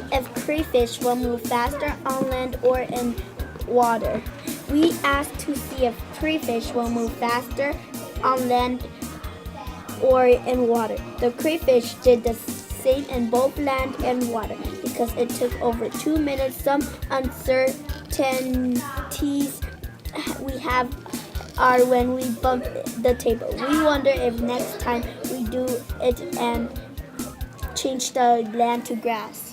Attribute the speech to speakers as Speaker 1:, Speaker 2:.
Speaker 1: see if crayfish will move faster on land or in water. We asked to see if crayfish will move faster on land or in water. The crayfish did the same in both land and water because it took over 2 minutes. Some uncertainties we have are when we bump the table. We wonder if next time we do it and change the land to grass.